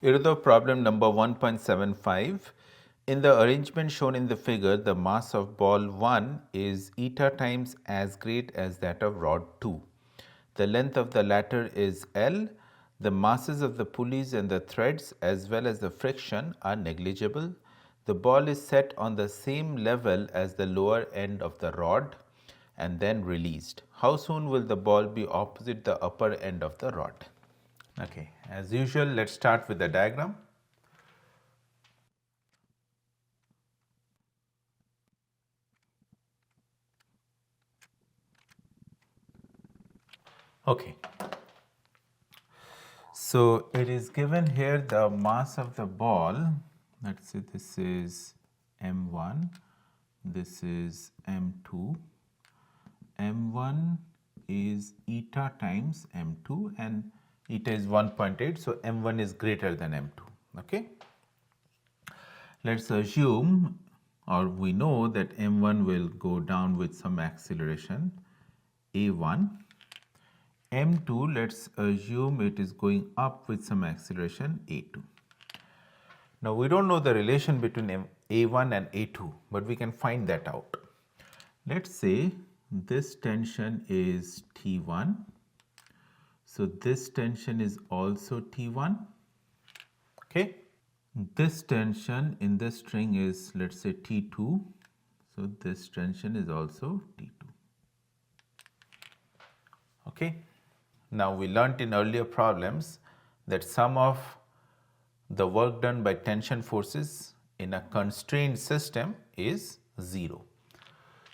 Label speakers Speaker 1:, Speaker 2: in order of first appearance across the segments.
Speaker 1: Irodov problem number 1.75. In the arrangement shown in the figure, the mass of ball 1 is eta times as great as that of rod 2. The length of the latter is L. The masses of the pulleys and the threads as well as the friction are negligible. The ball is set on the same level as the lower end of the rod and then released. How soon will the ball be opposite the upper end of the rod? Okay, as usual, let's start with the diagram. Okay, so it is given here the mass of the ball. Let's say this is m1, this is m2. m1 is eta times m2 and eta is 1.8, so m1 is greater than m2. Okay, let's assume, or we know that m1 will go down with some acceleration a1. m2, let's assume it is going up with some acceleration a2. Now we don't know the relation between a1 and a2, but we can find that out. Let's say this tension is T1, so this tension is also T1. Okay, this tension in this string is, let's say, T2, so this tension is also T2. Okay, now we learnt in earlier problems that sum of the work done by tension forces in a constrained system is 0.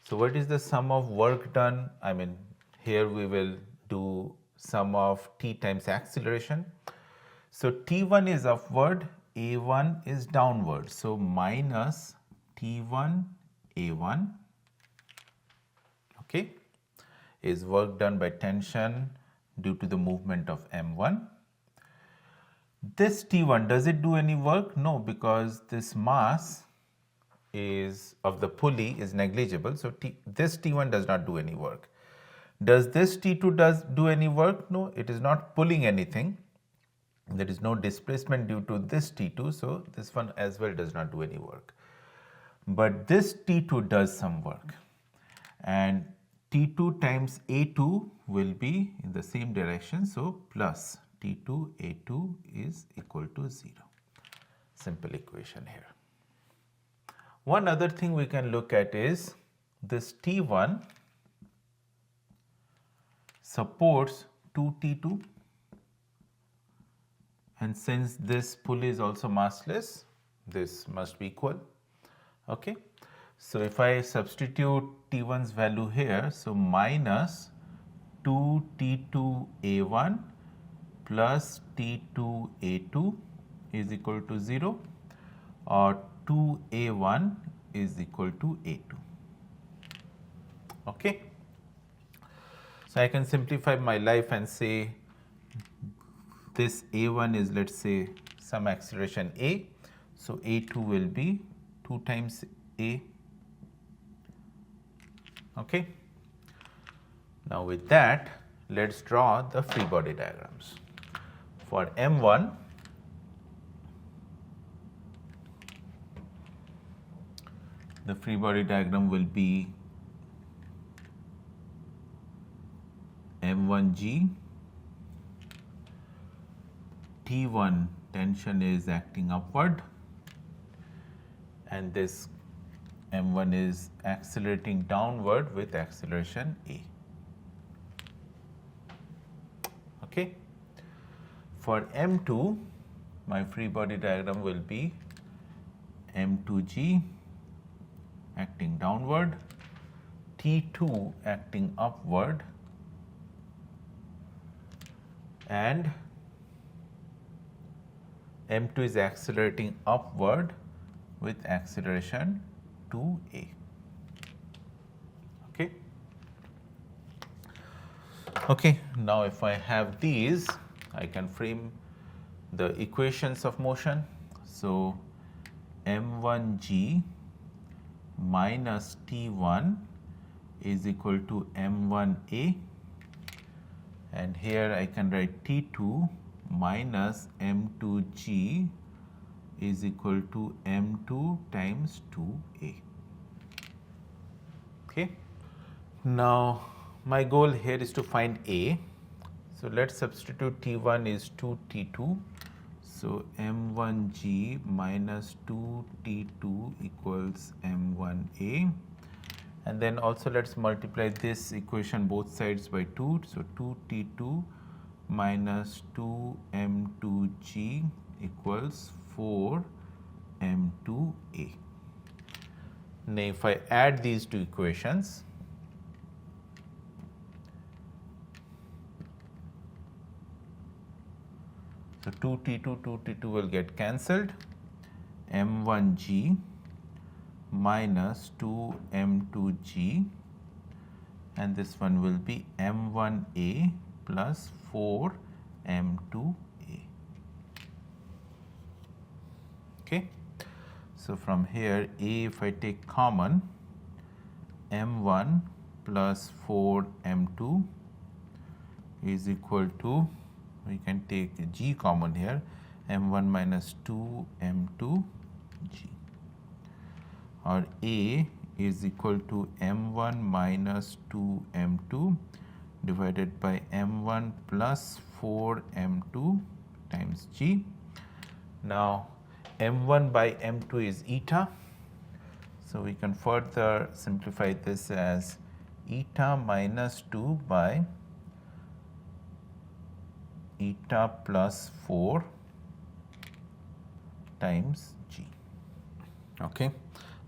Speaker 1: So what is the sum of work done? I mean, here we will do sum of T times acceleration. So T1 is upward, A1 is downward. So minus T1 A1, okay, is work done by tension due to the movement of M1. This T1, does it do any work? No, because this mass is of the pulley is negligible. So this T1 does not do any work. Does this T2 do any work? No, it is not pulling anything. There is no displacement due to this T2, so this one as well does not do any work. But this T2 does some work, and T2 times A2 will be in the same direction, so plus T2 A2 is equal to 0. Simple equation here. One other thing we can look at is this T1 supports 2T2, and since this pulley is also massless, this must be equal. Okay, so if I substitute T1's value here, so minus 2T2A1 plus T2A2 is equal to 0, or 2A1 is equal to A2. Okay, so I can simplify my life and say this A1 is, let's say, some acceleration A, so A2 will be 2 times A. Okay, now with that, let's draw the free body diagrams. For M1, the free body diagram will be M1G, T1 tension is acting upward, and this M1 is accelerating downward with acceleration A. Okay. For M2, my free body diagram will be M2G acting downward, T2 acting upward, and M2 is accelerating upward with acceleration 2A. Okay. Okay, now if I have these, I can frame the equations of motion. So M1G minus T1 is equal to M1A, and here I can write T2 minus m2g is equal to m2 times 2a. Okay. Now, my goal here is to find a. So, let us substitute T1 is 2T2. So, m1g minus 2T2 equals m1a. And then also let us multiply this equation both sides by 2. So, 2T2 minus 2m2g equals 4m2a. Now, if I add these two equations, so 2T2 will get cancelled, m1g minus 2m2g, and this one will be m1a plus 4m2a. Okay. So, from here a, if I take common, m1 plus 4m2 is equal to, we can take g common here, m1 minus 2m2g, or a is equal to m1 minus 2m2 divided by m1 plus 4m2 times g. Now, m1 by m2 is eta. So, we can further simplify this as eta minus 2 by eta plus 4 times g. Okay.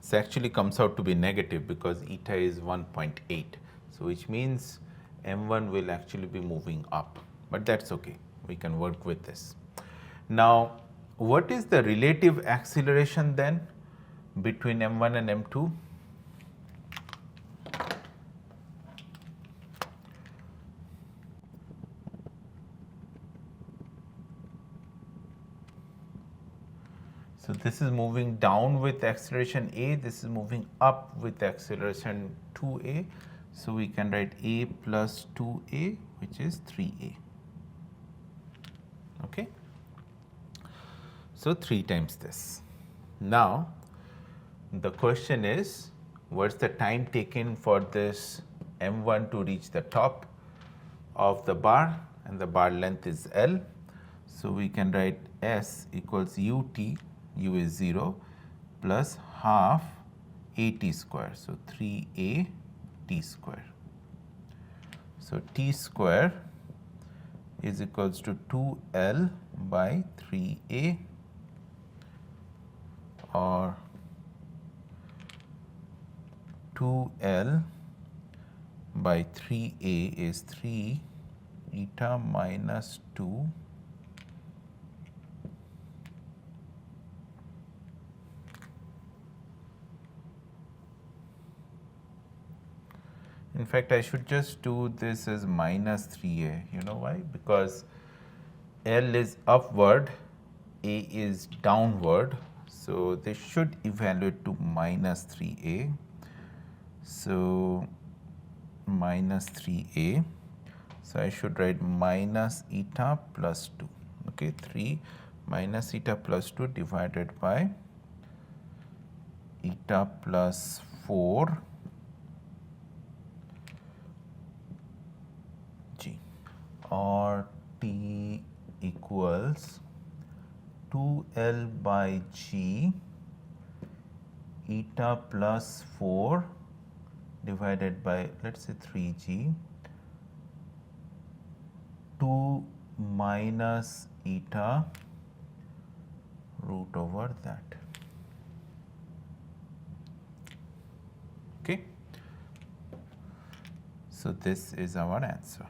Speaker 1: This actually comes out to be negative because eta is 1.8. So, which means m1 will actually be moving up, but that is okay. We can work with this. Now, what is the relative acceleration then between m1 and m2? So, this is moving down with acceleration a, this is moving up with acceleration 2a. So, we can write a plus 2a, which is 3a. Okay. So, 3 times this. Now, the question is, what is the time taken for this m1 to reach the top of the bar, and the bar length is L. So, we can write S equals ut, u is 0, plus half a t square. So, 3a t square. So, t square is equals to 2L by 3a, or 2L by 3a is 3 eta minus 2 . In fact, I should just do this as minus 3a. You know why? Because L is upward, A is downward. So, they should evaluate to minus 3a. So, minus 3a. So, I should write minus eta plus 2. Okay, 3 minus eta plus 2 divided by eta plus 4 g, or t equals 2L by g eta plus 4 divided by, let us say 3g, 2 minus eta root over that. Okay. So, this is our answer.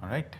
Speaker 1: All right.